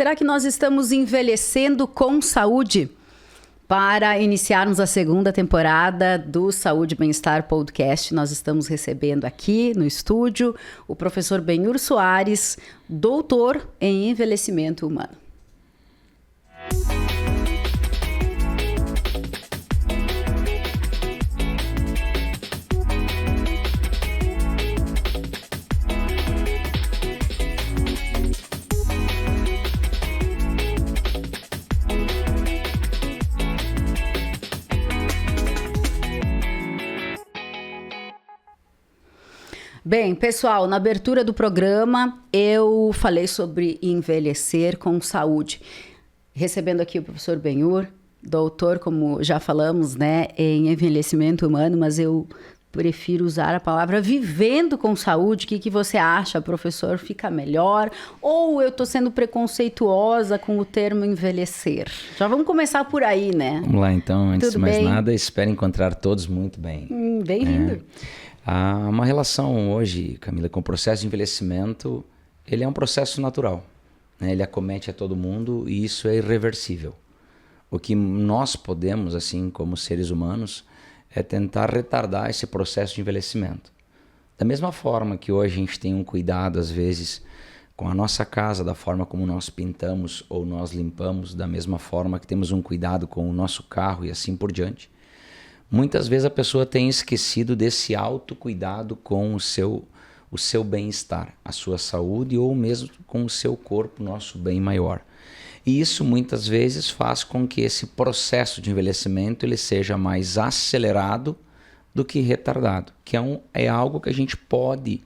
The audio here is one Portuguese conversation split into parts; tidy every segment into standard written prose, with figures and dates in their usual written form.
Será que nós estamos envelhecendo com saúde? Para iniciarmos a segunda temporada do Saúde e Bem-Estar Podcast, nós estamos recebendo aqui no estúdio o professor Benhur Soares, doutor em envelhecimento humano. Bem, pessoal, na abertura do programa eu falei sobre envelhecer com saúde. Recebendo aqui o professor Benhur, doutor, como já falamos, né, em envelhecimento humano, mas eu prefiro usar a palavra vivendo com saúde. O que você acha, professor? Fica melhor? Ou eu estou sendo preconceituosa com o termo envelhecer? Já vamos começar por aí, né? Vamos lá, então. Antes Tudo de mais bem? nada, espero encontrar todos muito bem. Bem-vindo. Há uma relação hoje, Camila, com o processo de envelhecimento. Ele é um processo natural, né? Ele acomete a todo mundo e isso é irreversível. O que nós podemos, assim como seres humanos, é tentar retardar esse processo de envelhecimento. Da mesma forma que hoje a gente tem um cuidado, às vezes, com a nossa casa, da forma como nós pintamos ou nós limpamos, da mesma forma que temos um cuidado com o nosso carro e assim por diante. Muitas vezes a pessoa tem esquecido desse autocuidado com o seu bem-estar, a sua saúde ou mesmo com o seu corpo, nosso bem maior. E isso muitas vezes faz com que esse processo de envelhecimento ele seja mais acelerado do que retardado, que é algo que a gente pode,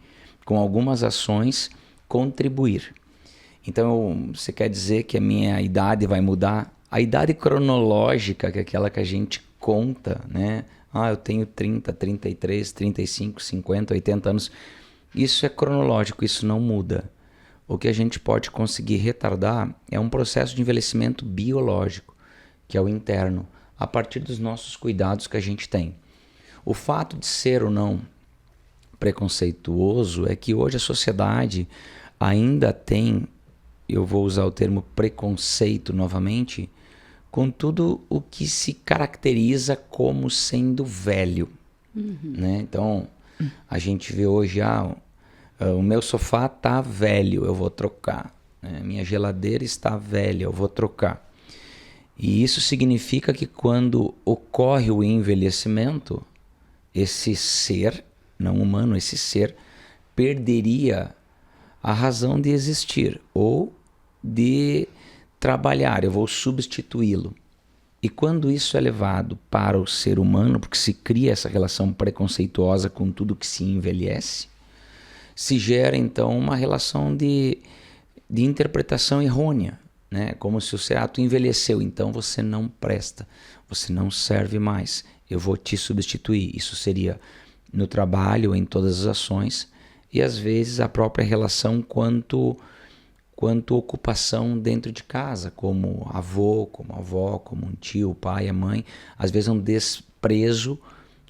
com algumas ações, contribuir. Então, você quer dizer que a minha idade vai mudar? A idade cronológica, que é aquela que a gente conta, né? Eu tenho 30, 33, 35, 50, 80 anos. Isso é cronológico, isso não muda. O que a gente pode conseguir retardar é um processo de envelhecimento biológico, que é o interno, a partir dos nossos cuidados que a gente tem. O fato de ser ou não preconceituoso é que hoje a sociedade ainda tem, eu vou usar o termo preconceito novamente, com tudo o que se caracteriza como sendo velho. Né? Então, a gente vê hoje, o meu sofá está velho, eu vou trocar. Minha geladeira está velha, eu vou trocar. E isso significa que quando ocorre o envelhecimento, esse ser, não humano, esse ser, perderia a razão de existir ou de trabalhar, eu vou substituí-lo. E quando isso é levado para o ser humano, porque se cria essa relação preconceituosa com tudo que se envelhece, se gera então uma relação de interpretação errônea, né? Como se o ser tu envelheceu, então você não presta, você não serve mais, eu vou te substituir. Isso seria no trabalho, em todas as ações, e às vezes a própria relação quanto ocupação dentro de casa, como avô, como avó, como um tio, o pai, a mãe. Às vezes é um desprezo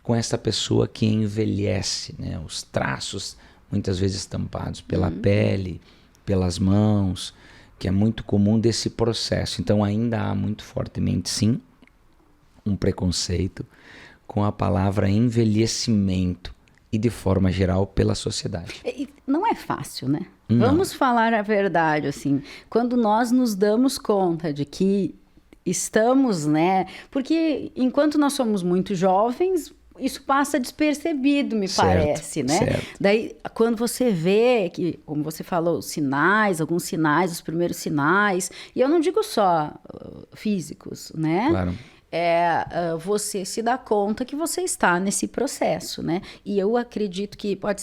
com essa pessoa que envelhece, né? Os traços muitas vezes estampados pela pele, pelas mãos, que é muito comum desse processo. Então ainda há muito fortemente, sim, um preconceito com a palavra envelhecimento e de forma geral pela sociedade. E não é fácil, né? Não. Vamos falar a verdade, assim, quando nós nos damos conta de que estamos, né? Porque enquanto nós somos muito jovens, isso passa despercebido, me parece, né? Certo. Daí, quando você vê que, como você falou, alguns sinais, os primeiros sinais, e eu não digo só físicos, né? Claro. Você se dá conta que você está nesse processo, né? E eu acredito que pode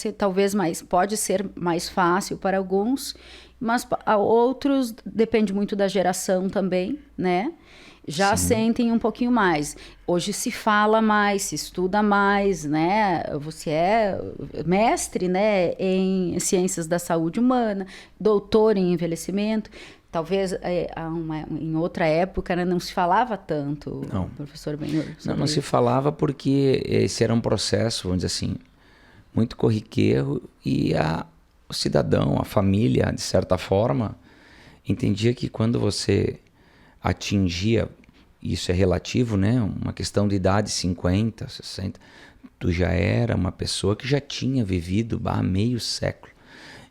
ser mais fácil para alguns, mas a outros depende muito da geração também, né? Já Sim. sentem um pouquinho mais. Hoje se fala mais, se estuda mais, né? Você é mestre, né, em ciências da saúde humana, doutor em envelhecimento. Talvez em outra época, né, não se falava tanto, Não. professor Benhur. Não se falava porque esse era um processo, vamos dizer assim, muito corriqueiro e o cidadão, a família, de certa forma, entendia que quando você atingia, isso é relativo, né? Uma questão de idade, 50, 60, tu já era uma pessoa que já tinha vivido há meio século.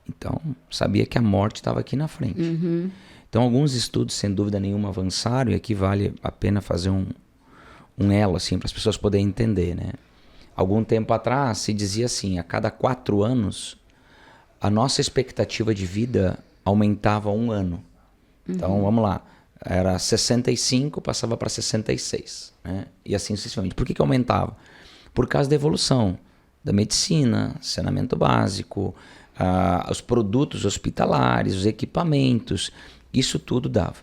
Então, sabia que a morte estava aqui na frente. Então, alguns estudos, sem dúvida nenhuma, avançaram, e aqui vale a pena fazer um elo, assim, para as pessoas poderem entender, né? Algum tempo atrás, se dizia assim, a cada 4 anos, a nossa expectativa de vida aumentava 1 ano. Então, vamos lá. Era 65, passava para 66, né? E assim sucessivamente. Por que aumentava? Por causa da evolução da medicina, saneamento básico, os produtos hospitalares, os equipamentos, isso tudo dava.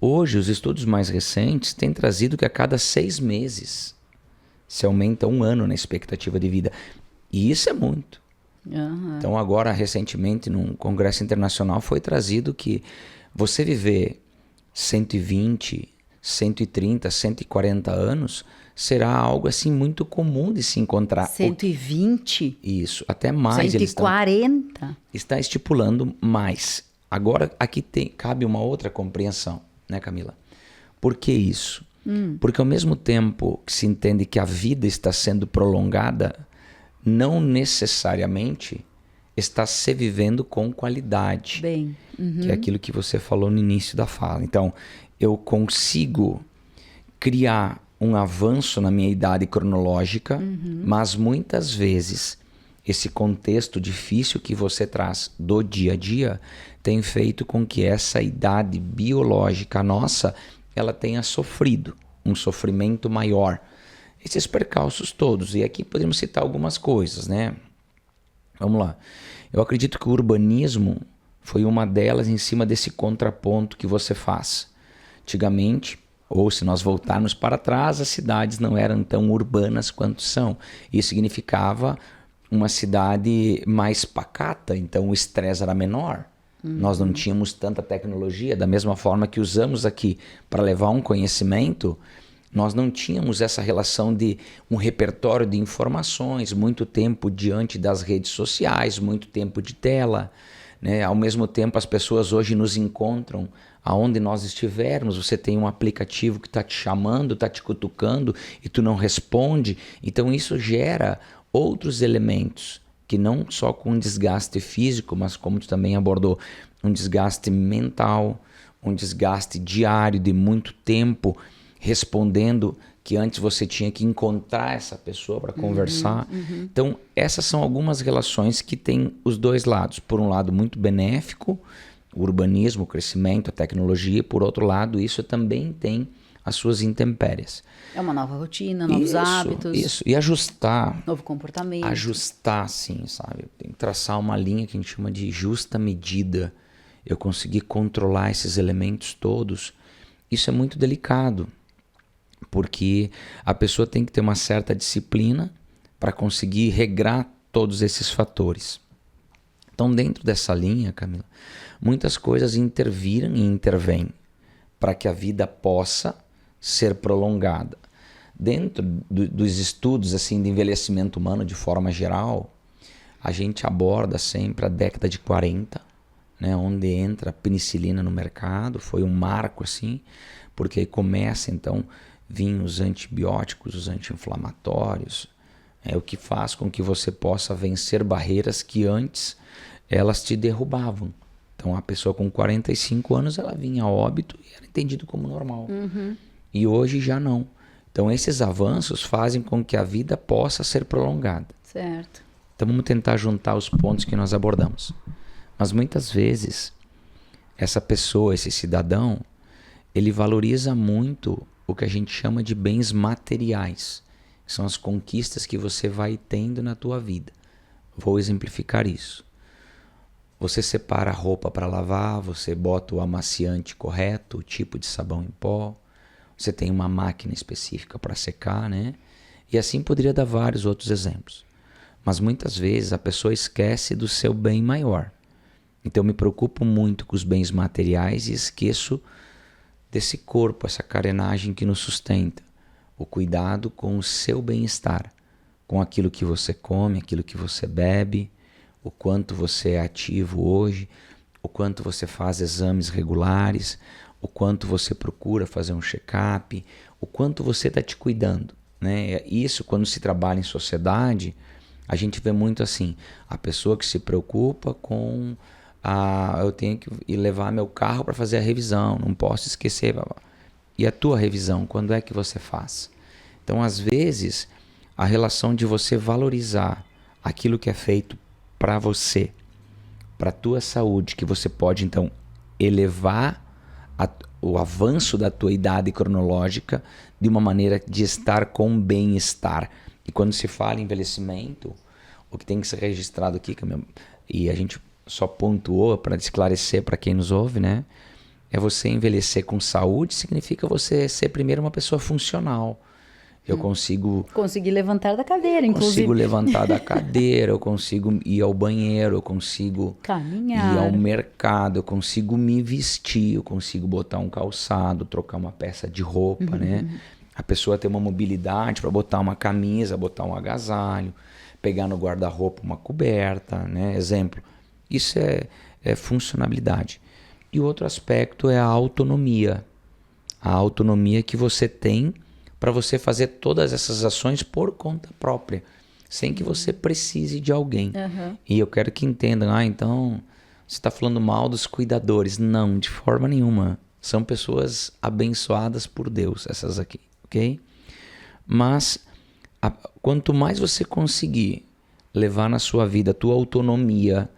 Hoje, os estudos mais recentes têm trazido que a cada 6 meses se aumenta 1 ano na expectativa de vida. E isso é muito. Então, agora, recentemente, num congresso internacional, foi trazido que você viver 120, 130, 140 anos será algo assim muito comum de se encontrar. 120? Isso, até mais. 140? Está estipulando mais. Agora, aqui cabe uma outra compreensão, né, Camila? Por que isso? Porque ao mesmo tempo que se entende que a vida está sendo prolongada, não necessariamente está se vivendo com qualidade. Bem, que é aquilo que você falou no início da fala. Então, eu consigo criar um avanço na minha idade cronológica, mas muitas vezes esse contexto difícil que você traz do dia a dia tem feito com que essa idade biológica nossa, ela tenha sofrido um sofrimento maior. Esses percalços todos. E aqui podemos citar algumas coisas, né? Vamos lá. Eu acredito que o urbanismo foi uma delas em cima desse contraponto que você faz. Antigamente, ou se nós voltarmos para trás, as cidades não eram tão urbanas quanto são. Isso significava uma cidade mais pacata, então o estresse era menor. Nós não tínhamos tanta tecnologia, da mesma forma que usamos aqui para levar um conhecimento, nós não tínhamos essa relação de um repertório de informações, muito tempo diante das redes sociais, muito tempo de tela, né? Ao mesmo tempo, as pessoas hoje nos encontram aonde nós estivermos. Você tem um aplicativo que está te chamando, está te cutucando e tu não responde. Então isso gera outros elementos que não só com um desgaste físico, mas como tu também abordou, um desgaste mental, um desgaste diário de muito tempo respondendo, que antes você tinha que encontrar essa pessoa para conversar. Então, essas são algumas relações que têm os dois lados. Por um lado, muito benéfico, o urbanismo, o crescimento, a tecnologia. Por outro lado, isso também tem as suas intempéries. É uma nova rotina, novos hábitos. Isso, e ajustar. Novo comportamento. Ajustar, sim, sabe? Tem que traçar uma linha que a gente chama de justa medida. Eu conseguir controlar esses elementos todos. Isso é muito delicado. Porque a pessoa tem que ter uma certa disciplina para conseguir regrar todos esses fatores. Então, dentro dessa linha, Camila, muitas coisas interviram e intervêm para que a vida possa ser prolongada. Dentro dos estudos assim, de envelhecimento humano, de forma geral, a gente aborda sempre a década de 40, né, onde entra a penicilina no mercado. Foi um marco, assim, porque aí começa, então, vir os antibióticos, os anti-inflamatórios, o que faz com que você possa vencer barreiras que antes elas te derrubavam. Então, a pessoa com 45 anos, ela vinha a óbito e era entendido como normal. E hoje já não. Então, esses avanços fazem com que a vida possa ser prolongada. Certo. Então, vamos tentar juntar os pontos que nós abordamos. Mas, muitas vezes, essa pessoa, esse cidadão, ele valoriza muito o que a gente chama de bens materiais. São as conquistas que você vai tendo na tua vida. Vou exemplificar isso. Você separa a roupa para lavar, você bota o amaciante correto, o tipo de sabão em pó, você tem uma máquina específica para secar, né? E assim poderia dar vários outros exemplos. Mas muitas vezes a pessoa esquece do seu bem maior. Então eu me preocupo muito com os bens materiais e esqueço desse corpo, essa carenagem que nos sustenta. O cuidado com o seu bem-estar, com aquilo que você come, aquilo que você bebe, o quanto você é ativo hoje, o quanto você faz exames regulares, o quanto você procura fazer um check-up, o quanto você está te cuidando, né? Isso, quando se trabalha em sociedade, a gente vê muito assim, a pessoa que se preocupa com eu tenho que ir levar meu carro para fazer a revisão, não posso esquecer. E a tua revisão, quando é que você faz? Então, às vezes, a relação de você valorizar aquilo que é feito para você, para a tua saúde, que você pode, então, elevar o avanço da tua idade cronológica de uma maneira de estar com bem-estar. E quando se fala em envelhecimento, o que tem que ser registrado aqui, e a gente só pontuou para esclarecer para quem nos ouve, né? É você envelhecer com saúde, significa você ser primeiro uma pessoa funcional. Eu Consegui levantar da cadeira, inclusive. Consigo levantar da cadeira, eu consigo ir ao banheiro, eu consigo caminhar, ir ao mercado, eu consigo me vestir, eu consigo botar um calçado, trocar uma peça de roupa, né? A pessoa tem uma mobilidade para botar uma camisa, botar um agasalho, pegar no guarda-roupa uma coberta, né? Exemplo. Isso é funcionalidade. E o outro aspecto é a autonomia. A autonomia que você tem para você fazer todas essas ações por conta própria, sem que você precise de alguém. E eu quero que entendam, então você está falando mal dos cuidadores. Não, de forma nenhuma. São pessoas abençoadas por Deus, essas aqui, ok? Mas quanto mais você conseguir levar na sua vida a tua autonomia,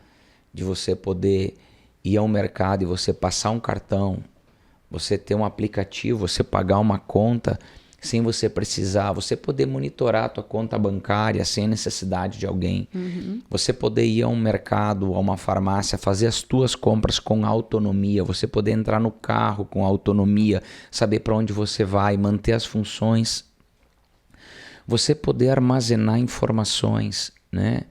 de você poder ir ao mercado e você passar um cartão, você ter um aplicativo, você pagar uma conta sem você precisar, você poder monitorar a tua conta bancária sem necessidade de alguém, você poder ir a um mercado, a uma farmácia, fazer as tuas compras com autonomia, você poder entrar no carro com autonomia, saber para onde você vai, manter as funções, você poder armazenar informações, né?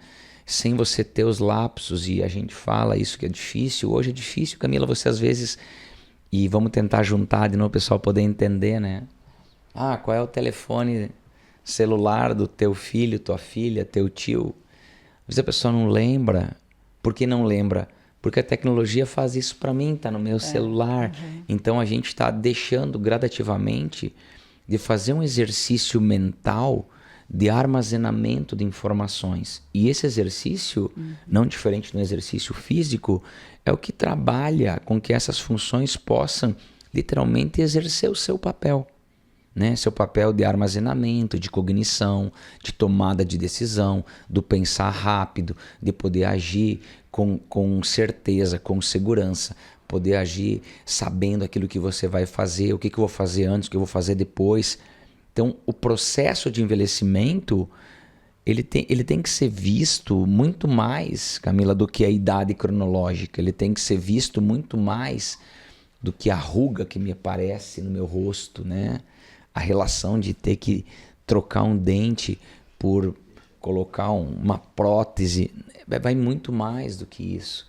Sem você ter os lapsos, e a gente fala isso que é difícil. Hoje é difícil, Camila, você às vezes, e vamos tentar juntar de novo o pessoal poder entender, né? Qual é o telefone celular do teu filho, tua filha, teu tio? Às vezes a pessoa não lembra. Por que não lembra? Porque a tecnologia faz isso para mim, tá no meu celular. Então a gente está deixando gradativamente de fazer um exercício mental de armazenamento de informações. E esse exercício, não diferente do exercício físico, é o que trabalha com que essas funções possam literalmente exercer o seu papel, né? Seu papel de armazenamento, de cognição, de tomada de decisão, do pensar rápido, de poder agir com certeza, com segurança, poder agir sabendo aquilo que você vai fazer, o que eu vou fazer antes, o que eu vou fazer depois. Então, o processo de envelhecimento, ele tem que ser visto muito mais, Camila, do que a idade cronológica. Ele tem que ser visto muito mais do que a ruga que me aparece no meu rosto, né? A relação de ter que trocar um dente por colocar uma prótese, vai muito mais do que isso.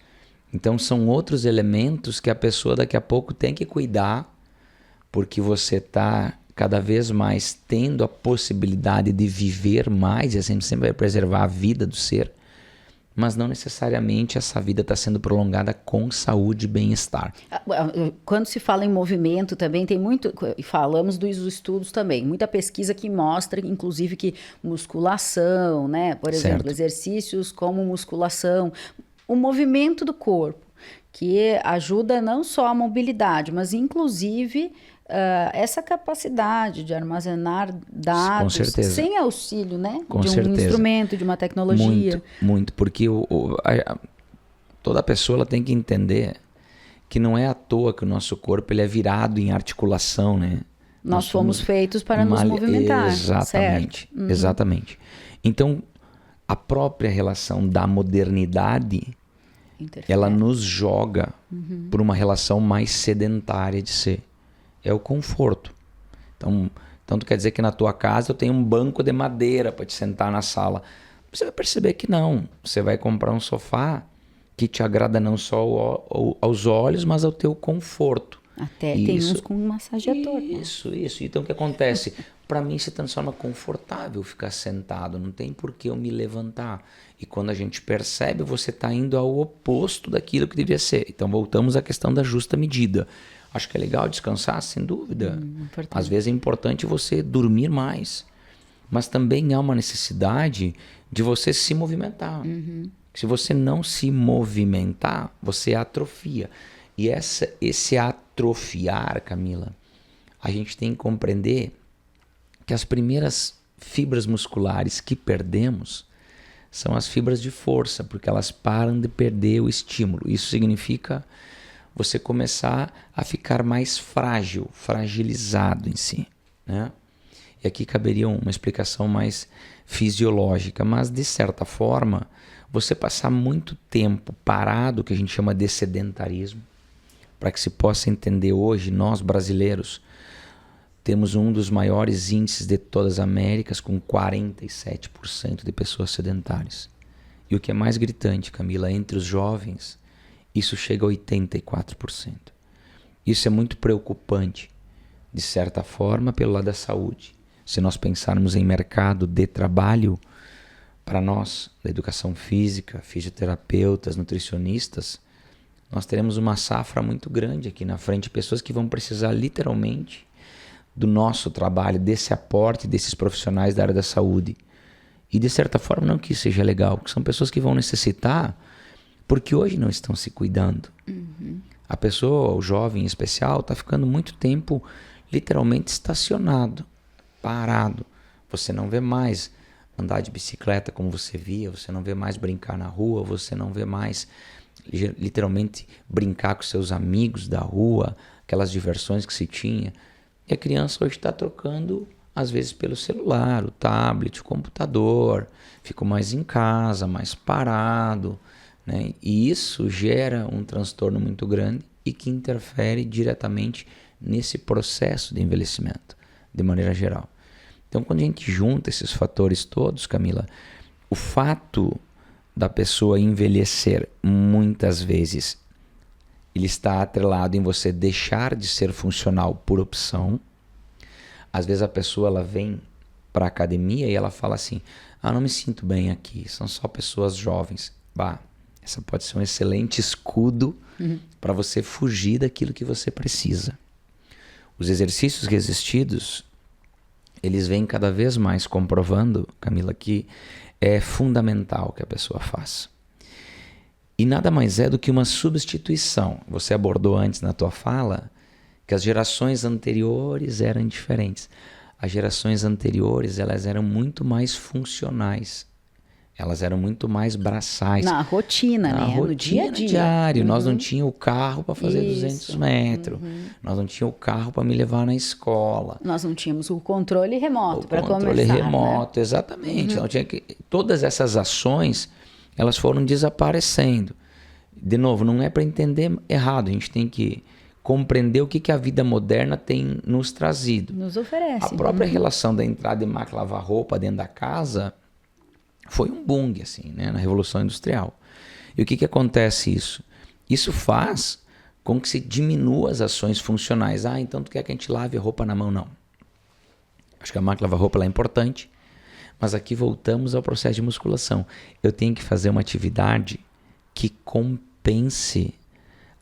Então, são outros elementos que a pessoa daqui a pouco tem que cuidar, porque você está cada vez mais tendo a possibilidade de viver mais, e a gente sempre vai preservar a vida do ser, mas não necessariamente essa vida está sendo prolongada com saúde e bem-estar. Quando se fala em movimento também, tem muito, falamos dos estudos também, muita pesquisa que mostra, inclusive, que musculação, né? Por exemplo, exercícios como musculação, o movimento do corpo, que ajuda não só a mobilidade, mas inclusive essa capacidade de armazenar dados sem auxílio, né? Com de um certeza. Instrumento, de uma tecnologia. Muito, porque toda pessoa ela tem que entender que não é à toa que o nosso corpo ele é virado em articulação, né? Nós fomos feitos para nos movimentar. Exatamente, exatamente. Então, a própria relação da modernidade, ela nos joga por uma relação mais sedentária de ser. É o conforto. Então tu quer dizer que na tua casa eu tenho um banco de madeira para te sentar na sala. Você vai perceber que não. Você vai comprar um sofá que te agrada não só aos olhos, mas ao teu conforto. Até tem uns com massageador. Isso. Então o que acontece? para mim se transforma confortável ficar sentado, não tem por que eu me levantar. E quando a gente percebe, você está indo ao oposto daquilo que deveria ser. Então voltamos à questão da justa medida. Acho que é legal descansar, sem dúvida. Às vezes é importante você dormir mais. Mas também há uma necessidade de você se movimentar. Se você não se movimentar, você atrofia. E esse atrofiar, Camila, a gente tem que compreender que as primeiras fibras musculares que perdemos são as fibras de força, porque elas param de perder o estímulo. Isso significa você começar a ficar mais frágil, fragilizado em si, né? E aqui caberia uma explicação mais fisiológica, mas de certa forma, você passar muito tempo parado, que a gente chama de sedentarismo, para que se possa entender hoje, nós brasileiros temos um dos maiores índices de todas as Américas, com 47% de pessoas sedentárias. E o que é mais gritante, Camila, entre os jovens, isso chega a 84%. Isso é muito preocupante, de certa forma, pelo lado da saúde. Se nós pensarmos em mercado de trabalho, para nós, da educação física, fisioterapeutas, nutricionistas, nós teremos uma safra muito grande aqui na frente, pessoas que vão precisar literalmente do nosso trabalho, desse aporte desses profissionais da área da saúde. E de certa forma não que isso seja legal, porque são pessoas que vão necessitar, porque hoje não estão se cuidando. A pessoa, o jovem em especial, está ficando muito tempo literalmente estacionado, parado. Você não vê mais andar de bicicleta como você via, você não vê mais brincar na rua, você não vê mais literalmente brincar com seus amigos da rua, aquelas diversões que se tinha. E a criança hoje está trocando, às vezes, pelo celular, o tablet, o computador, ficou mais em casa, mais parado, né? E isso gera um transtorno muito grande e que interfere diretamente nesse processo de envelhecimento, de maneira geral. Então, quando a gente junta esses fatores todos, Camila, o fato da pessoa envelhecer, muitas vezes, ele está atrelado em você deixar de ser funcional por opção. Às vezes a pessoa ela vem para a academia e ela fala assim, não me sinto bem aqui, são só pessoas jovens. Essa pode ser um excelente escudo para você fugir daquilo que você precisa. Os exercícios resistidos, eles vêm cada vez mais comprovando, Camila, que é fundamental que a pessoa faça. E nada mais é do que uma substituição. Você abordou antes na tua fala que as gerações anteriores eram diferentes. As gerações anteriores, elas eram muito mais funcionais. Elas eram muito mais braçais. Na rotina, né? No dia a dia. Diário. Nós não tínhamos o carro para fazer 200 metros. Nós não tínhamos o carro para me levar na escola. Nós não tínhamos o controle remoto para começar. O controle remoto, né? Exatamente. Então, todas essas ações, elas foram desaparecendo. De novo, não é para entender errado. A gente tem que compreender o que a vida moderna tem nos trazido. Nos oferece. A própria relação da entrada de máquina lavar roupa dentro da casa foi um boom, assim, né, na Revolução Industrial. E o que acontece isso? Isso faz com que se diminua as ações funcionais. Então tu quer que a gente lave a roupa na mão? Não. Acho que a máquina lavar roupa ela é importante, mas aqui voltamos ao processo de musculação. Eu tenho que fazer uma atividade que compense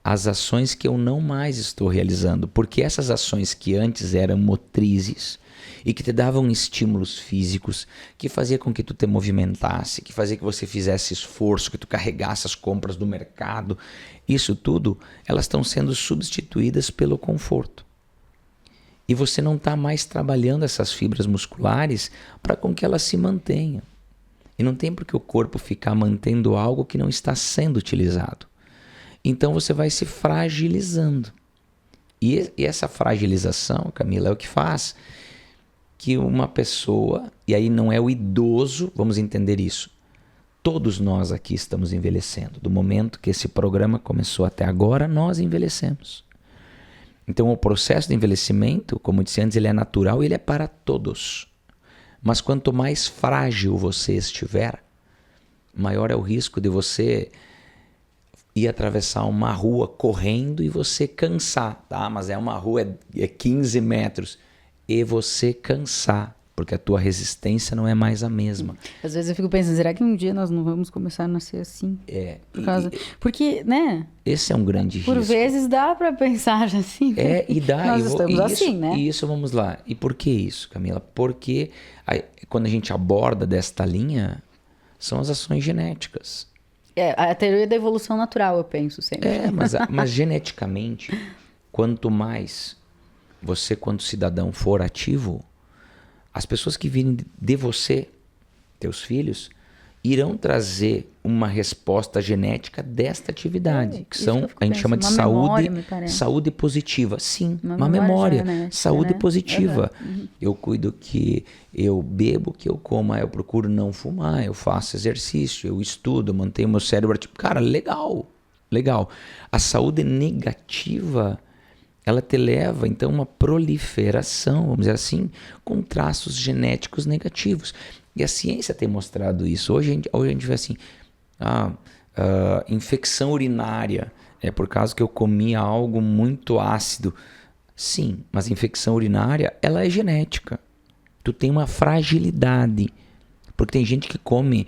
as ações que eu não mais estou realizando, porque essas ações que antes eram motrizes e que te davam estímulos físicos, que fazia com que tu te movimentasse, que fazia que você fizesse esforço, que tu carregasse as compras do mercado, isso tudo, elas estão sendo substituídas pelo conforto. E você não está mais trabalhando essas fibras musculares para com que elas se mantenham. E não tem por que o corpo ficar mantendo algo que não está sendo utilizado. Então você vai se fragilizando. E essa fragilização, Camila, é o que faz que uma pessoa, e aí não é o idoso, vamos entender isso. Todos nós aqui estamos envelhecendo. Do momento que esse programa começou até agora, nós envelhecemos. Então o processo de envelhecimento, como eu disse antes, ele é natural e ele é para todos. Mas quanto mais frágil você estiver, maior é o risco de você ir atravessar uma rua correndo e você cansar, tá? Mas é uma rua, é 15 metros. e você cansar, porque a tua resistência não é mais a mesma. Às vezes eu fico pensando, será que um dia nós não vamos começar a nascer assim? Porque, né? Esse é um grande risco. Por vezes dá para pensar assim. E dá. Nós estamos assim, né? E isso, vamos lá. E por que isso, Camila? Porque quando a gente aborda desta linha, são as ações genéticas. A teoria da evolução natural, eu penso sempre. Mas geneticamente, quanto mais você, quanto cidadão, for ativo, as pessoas que virem de você, teus filhos, irão trazer uma resposta genética desta atividade, que são, a gente chama de saúde positiva. Sim, uma memória, saúde positiva. Eu cuido que eu bebo, que eu como, eu procuro não fumar, eu faço exercício, eu estudo, eu mantenho meu cérebro ativo. Cara, legal. A saúde negativa, ela te leva, então, a uma proliferação, vamos dizer assim, com traços genéticos negativos. E a ciência tem mostrado isso. Hoje a gente vê assim, infecção urinária, é por causa que eu comi algo muito ácido. Sim, mas infecção urinária, ela é genética. Tu tem uma fragilidade, porque tem gente que come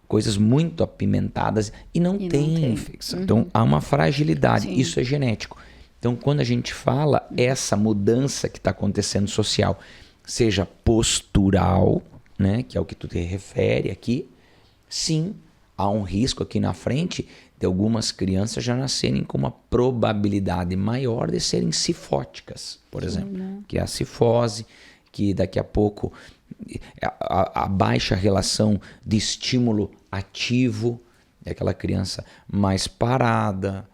coisas muito apimentadas e não tem infecção. Então, há uma fragilidade, sim. Isso é genético. Então, quando a gente fala essa mudança que está acontecendo social, seja postural, né, que é o que tu te refere aqui, sim, há um risco aqui na frente de algumas crianças já nascerem com uma probabilidade maior de serem cifóticas, por exemplo, que é a cifose, que daqui a pouco a baixa relação de estímulo ativo, é aquela criança mais parada,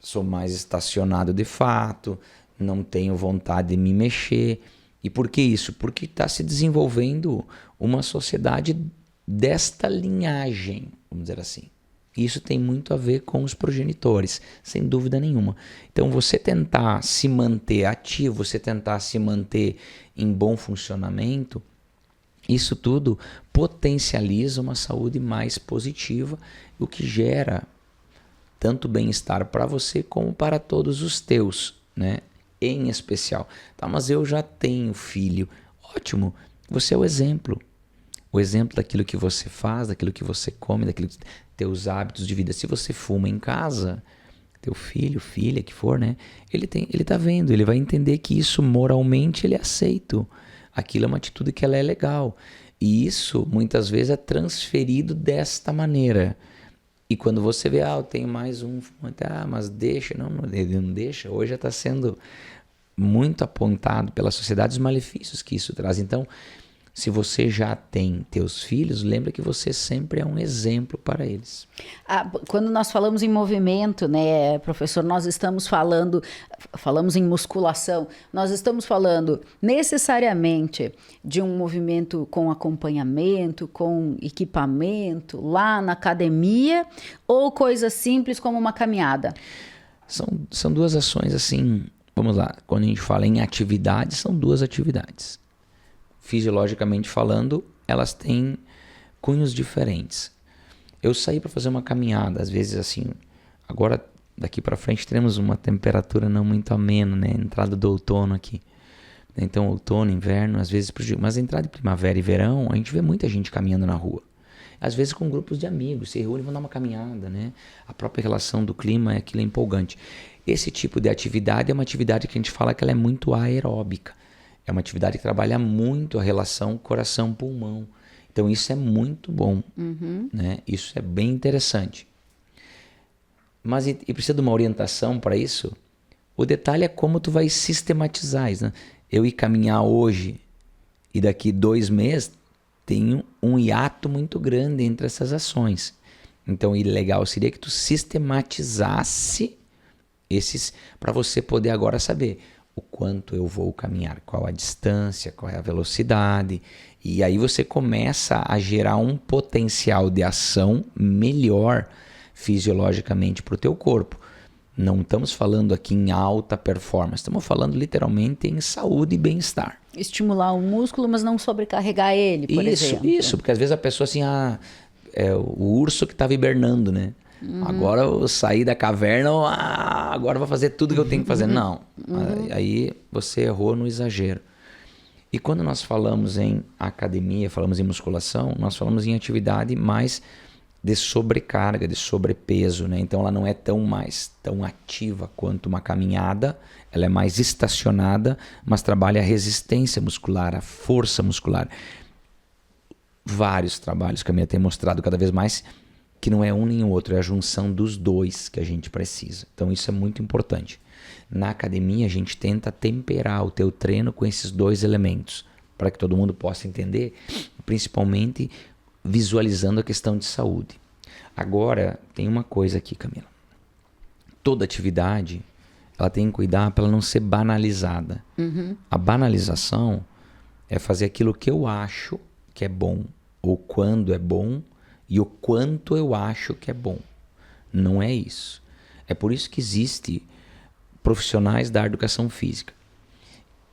sou mais estacionado de fato, não tenho vontade de me mexer. E por que isso? Porque está se desenvolvendo uma sociedade desta linhagem, vamos dizer assim. Isso tem muito a ver com os progenitores, sem dúvida nenhuma. Então, você tentar se manter ativo, você tentar se manter em bom funcionamento, isso tudo potencializa uma saúde mais positiva, o que gera tanto bem-estar para você como para todos os teus, né? Em especial. Tá, mas eu já tenho filho. Ótimo, você é o exemplo. O exemplo daquilo que você faz, daquilo que você come, daqueles teus hábitos de vida. Se você fuma em casa, teu filho, filha, que for, né? Ele tá vendo, ele vai entender que isso moralmente ele é aceito. Aquilo é uma atitude que ela é legal. E isso, muitas vezes, é transferido desta maneira. E quando você vê, eu tenho mais um, mas deixa, ele não deixa. Hoje já está sendo muito apontado pela sociedade os malefícios que isso traz. Então, se você já tem teus filhos, lembra que você sempre é um exemplo para eles. Quando nós falamos em movimento, né, professor, nós estamos falamos em musculação, nós estamos falando necessariamente de um movimento com acompanhamento, com equipamento, lá na academia, ou coisa simples como uma caminhada? São duas ações assim, vamos lá, quando a gente fala em atividades, são duas atividades. Fisiologicamente falando, elas têm cunhos diferentes. Eu saí para fazer uma caminhada, às vezes assim, agora daqui para frente teremos uma temperatura não muito amena, né? Entrada do outono aqui. Então, outono, inverno, às vezes prejudica. Mas a entrada de primavera e verão, a gente vê muita gente caminhando na rua. Às vezes com grupos de amigos, se reúnem e vão dar uma caminhada, né? A própria relação do clima, aquilo é empolgante. Esse tipo de atividade é uma atividade que a gente fala que ela é muito aeróbica. É uma atividade que trabalha muito a relação coração-pulmão. Então isso é muito bom, né? Isso é bem interessante. Mas e precisa de uma orientação para isso? O detalhe é como tu vai sistematizar isso, né? Eu ir caminhar hoje e daqui 2 meses, tem um hiato muito grande entre essas ações. Então o legal seria que tu sistematizasse esses para você poder agora saber o quanto eu vou caminhar, qual a distância, qual é a velocidade, e aí você começa a gerar um potencial de ação melhor fisiologicamente para o teu corpo. Não estamos falando aqui em alta performance, estamos falando literalmente em saúde e bem-estar. Estimular o músculo, mas não sobrecarregar ele, por exemplo. Isso, porque às vezes a pessoa assim, é o urso que estava hibernando, né? Agora eu saí da caverna, agora eu vou fazer tudo que eu tenho que fazer. Não, aí você errou no exagero. E quando nós falamos em academia, falamos em musculação, nós falamos em atividade mais de sobrecarga, de sobrepeso, né? Então ela não é tão ativa quanto uma caminhada, ela é mais estacionada, mas trabalha a resistência muscular, a força muscular. Vários trabalhos que a minha tem mostrado cada vez mais que não é um nem o outro, é a junção dos dois que a gente precisa. Então isso é muito importante. Na academia a gente tenta temperar o teu treino com esses dois elementos, para que todo mundo possa entender, principalmente visualizando a questão de saúde. Agora, tem uma coisa aqui, Camila. Toda atividade, ela tem que cuidar para ela não ser banalizada. A banalização é fazer aquilo que eu acho que é bom, ou quando é bom, e o quanto eu acho que é bom. Não é isso. É por isso que existe profissionais da educação física.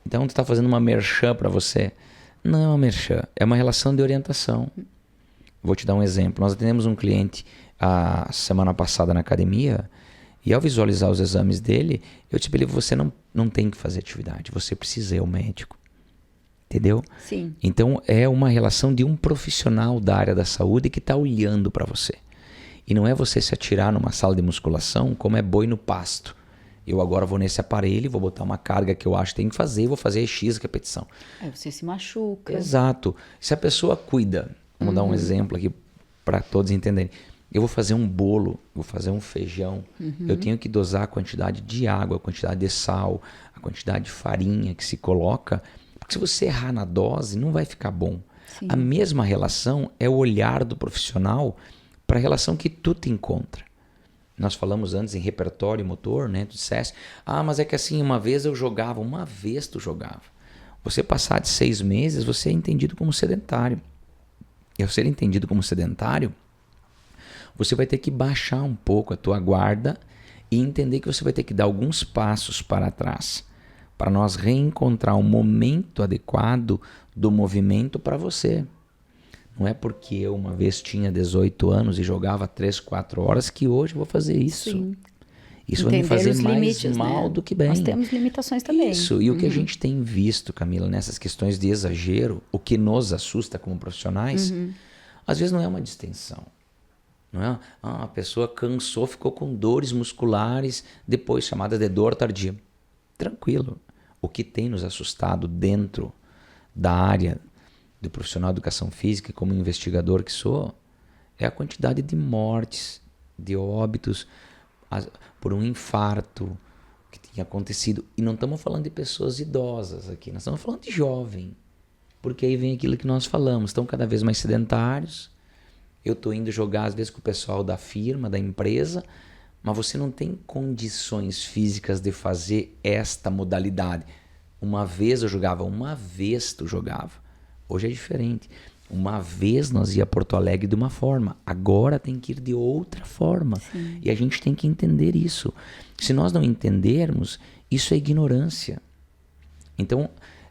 Então, tu está fazendo uma merchan para você. Não é uma merchan, é uma relação de orientação. Vou te dar um exemplo. Nós atendemos um cliente a semana passada na academia e ao visualizar os exames dele, eu te falei, você não tem que fazer atividade, você precisa ir ao médico. Entendeu? Sim. Então, é uma relação de um profissional da área da saúde que está olhando para você. E não é você se atirar numa sala de musculação como é boi no pasto. Eu agora vou nesse aparelho, vou botar uma carga que eu acho que tem que fazer, vou fazer X repetição. Aí você se machuca. Exato. Se a pessoa cuida, vamos dar um exemplo aqui para todos entenderem. Eu vou fazer um bolo, vou fazer um feijão, eu tenho que dosar a quantidade de água, a quantidade de sal, a quantidade de farinha que se coloca, porque se você errar na dose, não vai ficar bom. Sim. A mesma relação é o olhar do profissional para a relação que tu te encontra. Nós falamos antes em repertório motor, né? Tu disseste, mas é que assim, uma vez eu jogava. Uma vez tu jogava. Você passar de 6 meses, você é entendido como sedentário. E ao ser entendido como sedentário, você vai ter que baixar um pouco a tua guarda e entender que você vai ter que dar alguns passos para trás, para nós reencontrar o momento adequado do movimento para você. Não é porque eu uma vez tinha 18 anos e jogava 3, 4 horas que hoje eu vou fazer isso. Sim. Isso vai me fazer mais limites, mal, né, do que bem. Nós temos limitações também. Isso, e o que a gente tem visto, Camila, nessas questões de exagero, o que nos assusta como profissionais, às vezes não é uma distensão. Não é? A pessoa cansou, ficou com dores musculares, depois chamada de dor tardia. Tranquilo. O que tem nos assustado dentro da área do profissional de educação física, como investigador que sou, é a quantidade de mortes, de óbitos por um infarto que tinha acontecido. E não estamos falando de pessoas idosas aqui, nós estamos falando de jovem. Porque aí vem aquilo que nós falamos, estão cada vez mais sedentários. Eu estou indo jogar às vezes com o pessoal da firma, da empresa, mas você não tem condições físicas de fazer esta modalidade. Uma vez eu jogava, uma vez tu jogava. Hoje é diferente. Uma vez nós ia a Porto Alegre de uma forma, agora tem que ir de outra forma. Sim. E a gente tem que entender isso. Se nós não entendermos, isso é ignorância. Então,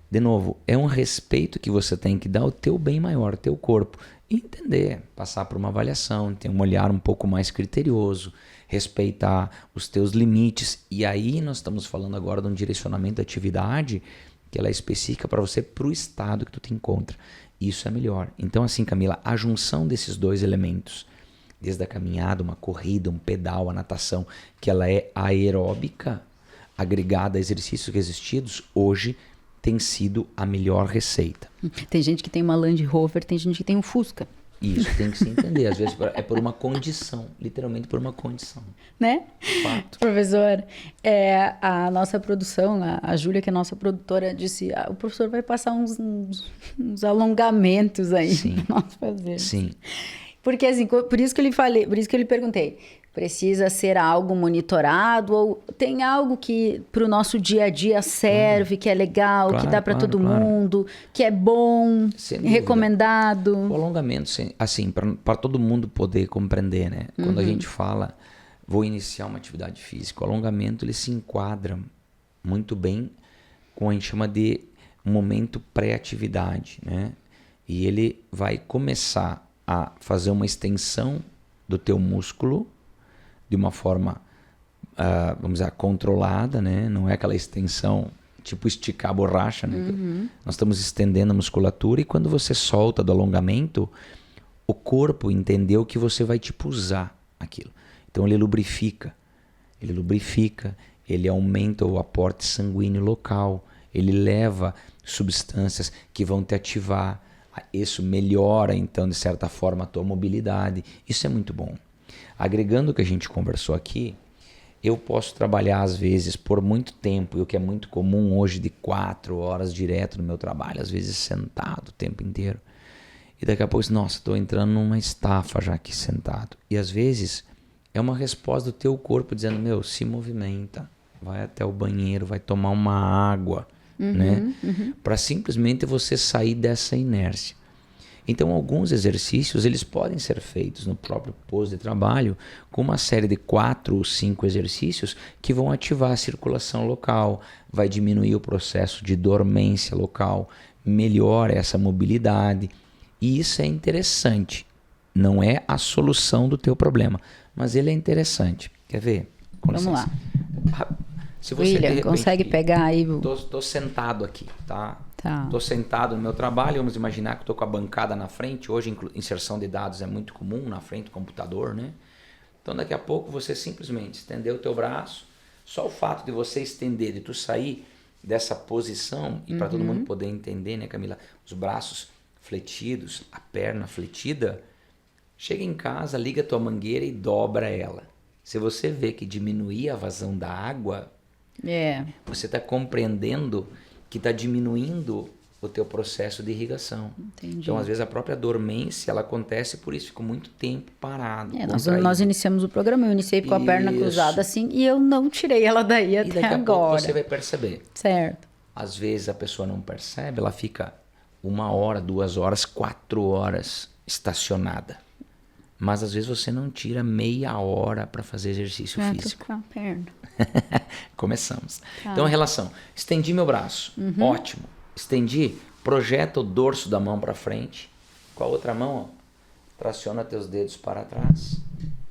de novo, é um respeito que você tem que dar ao teu bem maior, ao teu corpo. E entender, passar por uma avaliação, ter um olhar um pouco mais criterioso, respeitar os teus limites. E aí nós estamos falando agora de um direcionamento da atividade que ela é específica para você, para o estado que tu te encontra. Isso é melhor. Então assim, Camila, a junção desses dois elementos, desde a caminhada, uma corrida, um pedal, a natação, que ela é aeróbica, agregada a exercícios resistidos, hoje tem sido a melhor receita. Tem gente que tem uma Land Rover, tem gente que tem um Fusca. Isso tem que se entender. Às vezes é por uma condição, literalmente por uma condição. Né? Fato. Professor, a nossa produção, a Júlia, que é nossa produtora, disse, o professor vai passar uns alongamentos aí para nós fazermos. Sim. Porque assim, por isso que eu lhe perguntei, precisa ser algo monitorado ou tem algo que para o nosso dia a dia serve, que é legal, que dá para todo mundo, que é bom, recomendado? O alongamento, assim, para todo mundo poder compreender, né? Quando a gente fala, vou iniciar uma atividade física, o alongamento ele se enquadra muito bem com o que a gente chama de momento pré-atividade, né? E ele vai começar a fazer uma extensão do teu músculo de uma forma, vamos dizer, controlada, né? Não é aquela extensão tipo esticar a borracha, né? Nós estamos estendendo a musculatura e quando você solta do alongamento, o corpo entendeu que você vai tipo usar aquilo. Então ele lubrifica, ele aumenta o aporte sanguíneo local, ele leva substâncias que vão te ativar. Isso melhora, então, de certa forma, a tua mobilidade. Isso é muito bom. Agregando o que a gente conversou aqui, eu posso trabalhar, às vezes, por muito tempo, e o que é muito comum hoje, de 4 horas direto no meu trabalho, às vezes sentado o tempo inteiro. E daqui a pouco, nossa, estou entrando numa estafa já aqui sentado. E às vezes é uma resposta do teu corpo dizendo, meu, se movimenta, vai até o banheiro, vai tomar uma água, né? Para simplesmente você sair dessa inércia. Então, alguns exercícios, eles podem ser feitos no próprio posto de trabalho com uma série de 4 ou 5 exercícios que vão ativar a circulação local, vai diminuir o processo de dormência local, melhora essa mobilidade. E isso é interessante. Não é a solução do teu problema, mas ele é interessante. Quer ver? Vamos lá. Se você, William, de repente, consegue pegar aí? Tô sentado aqui, tá? Tá. Tô sentado no meu trabalho, vamos imaginar que estou com a bancada na frente. Hoje, inserção de dados é muito comum na frente do computador, né? Então, daqui a pouco, você simplesmente estender o teu braço. Só o fato de você estender, de tu sair dessa posição, e para todo mundo poder entender, né, Camila? Os braços fletidos, a perna fletida, chega em casa, liga a tua mangueira e dobra ela. Se você vê que diminuir a vazão da água, você está compreendendo que está diminuindo o teu processo de irrigação. Entendi. Então, às vezes, a própria dormência, ela acontece por isso, ficou muito tempo parado. Nós iniciamos o programa, eu iniciei com a perna cruzada assim, e eu não tirei ela daí até agora. E daqui a pouco você vai perceber. Certo. Às vezes, a pessoa não percebe, ela fica 1 hora, 2 horas, 4 horas estacionada. Mas, às vezes, você não tira meia hora para fazer exercício físico. Com a perna. Começamos. Tá. Então, a relação. Estendi meu braço. Ótimo. Estendi. Projeta o dorso da mão para frente. Com a outra mão, ó, traciona teus dedos para trás.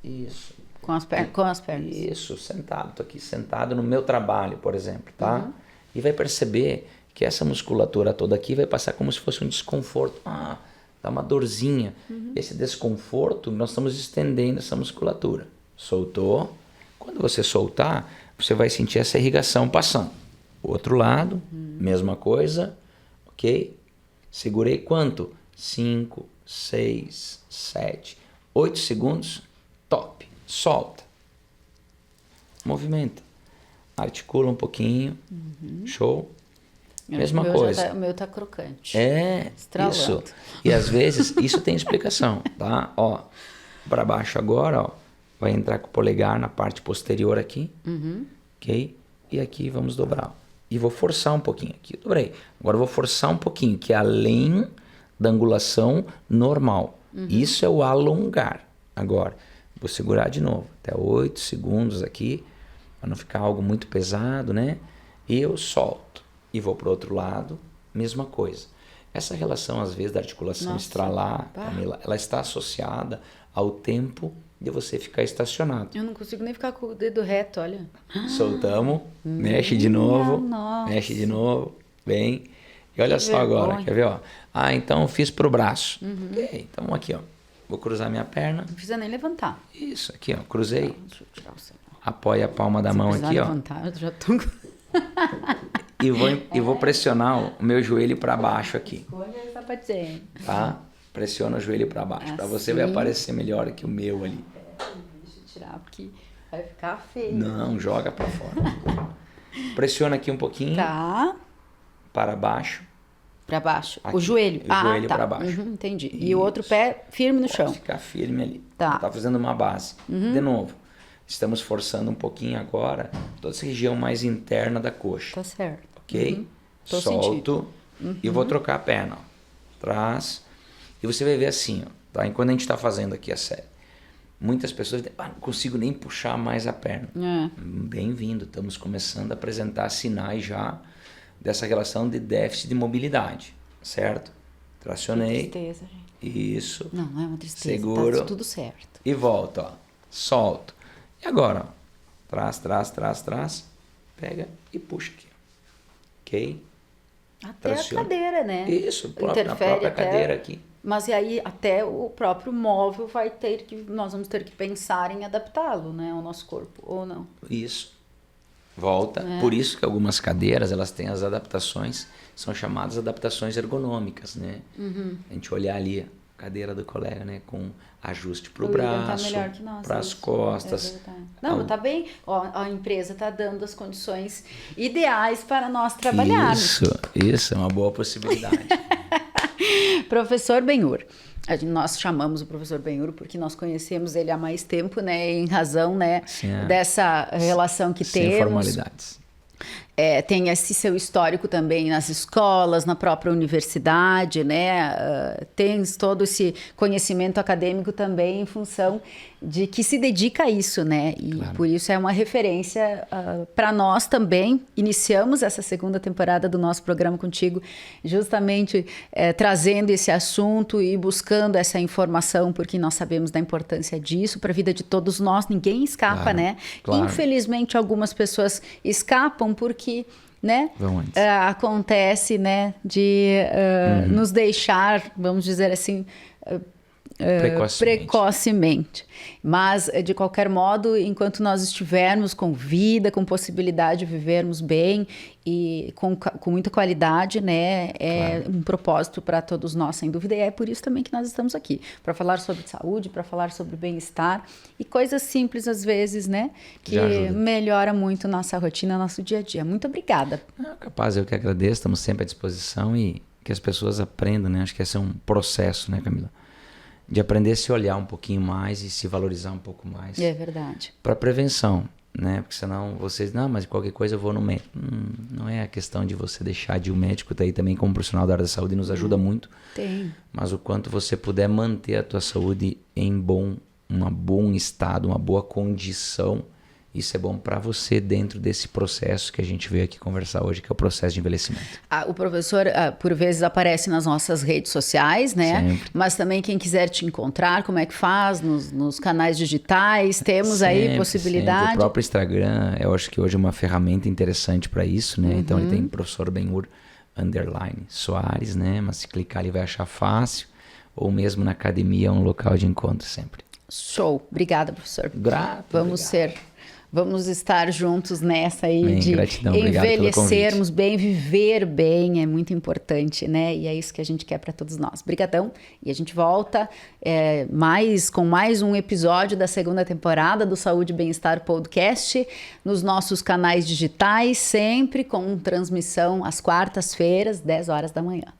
Isso. Com as pernas. Isso. Sentado. Estou aqui sentado no meu trabalho, por exemplo. Tá? E vai perceber que essa musculatura toda aqui vai passar como se fosse um desconforto. Dá uma dorzinha. Esse desconforto, nós estamos estendendo essa musculatura. Soltou. Quando você soltar, você vai sentir essa irrigação passando. O outro lado, mesma coisa. Ok? Segurei quanto? 5, 6, 7, 8 segundos. Top. Solta. Movimenta. Articula um pouquinho. Show. Mesma coisa. O meu tá crocante. Estralando. Isso. E às vezes, isso tem explicação, tá? Ó, para baixo agora, ó. Vai entrar com o polegar na parte posterior aqui. Ok? E aqui vamos dobrar. E vou forçar um pouquinho aqui. Dobrei. Agora eu vou forçar um pouquinho, que é além da angulação normal. Isso é o alongar. Agora, vou segurar de novo. Até 8 segundos aqui. Para não ficar algo muito pesado, né? E eu solto. E vou para o outro lado. Mesma coisa. Essa relação, às vezes, da articulação estralar, Camila, ela está associada ao tempo de você ficar estacionado. Eu não consigo nem ficar com o dedo reto, olha. Soltamos, mexe de novo, mexe de novo, bem. E olha só agora, quer ver, ó? Então eu fiz pro braço. Ok, então aqui, ó. Vou cruzar minha perna. Não precisa nem levantar. Isso, aqui, ó, cruzei. Deixa eu tirar o celular. Apoia a palma da mão aqui, levantar, eu já tô... E vou pressionar o meu joelho para baixo aqui. Tá? Pressiona o joelho para baixo. Para você vai aparecer melhor que o meu ali. Deixa eu tirar, porque vai ficar feio. Não, joga para fora. Pressiona aqui um pouquinho. Tá. Para baixo. Para baixo. Aqui, o joelho. O joelho para baixo. Entendi. Isso. E o outro pé firme no chão. Pode ficar firme ali. Tá. Tá fazendo uma base. De novo. Estamos forçando um pouquinho agora toda essa região mais interna da coxa. Tá certo. Ok? Solto. E eu vou trocar a perna. Ó. Trás. E você vai ver assim, ó, tá? Enquanto a gente está fazendo aqui a série. Muitas pessoas dizem, não consigo nem puxar mais a perna. Bem-vindo. Estamos começando a apresentar sinais já dessa relação de déficit de mobilidade. Certo? Tracionei. Que tristeza, gente. Isso. Não é uma tristeza. Seguro. Tá tudo certo. E volta, ó. Solto. E agora, ó. Trás. Pega e puxa aqui. ok? Até a cadeira, né? Isso, na própria cadeira aqui. Mas e aí até o próprio móvel nós vamos ter que pensar em adaptá-lo, né, ao nosso corpo, ou não? Isso. Volta. Por isso que algumas cadeiras, elas têm as adaptações, são chamadas adaptações ergonômicas, né? A gente olhar ali a cadeira do colega, né, com ajuste para o braço, para as costas. Não, tá bem. Ó, a empresa está dando as condições ideais para nós trabalharmos. Isso é uma boa possibilidade. Professor Benhur. Nós chamamos o professor Benhur porque nós conhecemos ele há mais tempo, né? Em razão, né, dessa relação que temos. Sem formalidades. Tem esse seu histórico também nas escolas, na própria universidade, né? Tens todo esse conhecimento acadêmico também em função de que se dedica a isso, né? E por isso é uma referência para nós também. Iniciamos essa segunda temporada do nosso programa contigo, justamente trazendo esse assunto e buscando essa informação, porque nós sabemos da importância disso para a vida de todos nós. Ninguém escapa, né? Infelizmente, algumas pessoas escapam porque né? Acontece, né, de nos deixar, vamos dizer assim, precocemente. Mas, de qualquer modo, enquanto nós estivermos com vida, com possibilidade de vivermos bem e com muita qualidade, né, um propósito para todos nós, sem dúvida. E é por isso também que nós estamos aqui, para falar sobre saúde, para falar sobre bem-estar e coisas simples, às vezes, né, que melhora muito nossa rotina, nosso dia a dia. Muito obrigada. Capaz, eu que agradeço, estamos sempre à disposição e que as pessoas aprendam, né? Acho que esse é um processo, né, Camila? De aprender a se olhar um pouquinho mais e se valorizar um pouco mais. É verdade. Para prevenção, né? Porque senão vocês, mas qualquer coisa eu vou no médico. Não é a questão de você deixar de ir. O médico tá aí também como profissional da área da saúde e nos ajuda muito. Tem. Mas o quanto você puder manter a tua saúde em bom estado, uma boa condição, isso é bom para você dentro desse processo que a gente veio aqui conversar hoje, que é o processo de envelhecimento. O professor, por vezes, aparece nas nossas redes sociais, né? Sempre. Mas também quem quiser te encontrar, como é que faz? Nos canais digitais, temos aí possibilidade? Sempre. O próprio Instagram, eu acho que hoje é uma ferramenta interessante para isso, né? Então, ele tem professor Benhur _Soares, né? Mas se clicar ali vai achar fácil. Ou mesmo na academia, é um local de encontro sempre. Show. Obrigada, professor. Grato. Vamos estar juntos nessa aí de gratidão, envelhecermos bem, viver bem, é muito importante, né? E é isso que a gente quer para todos nós. Obrigadão. E a gente volta com mais um episódio da segunda temporada do Saúde e Bem-Estar Podcast, nos nossos canais digitais, sempre com transmissão às quartas-feiras, 10 horas da manhã.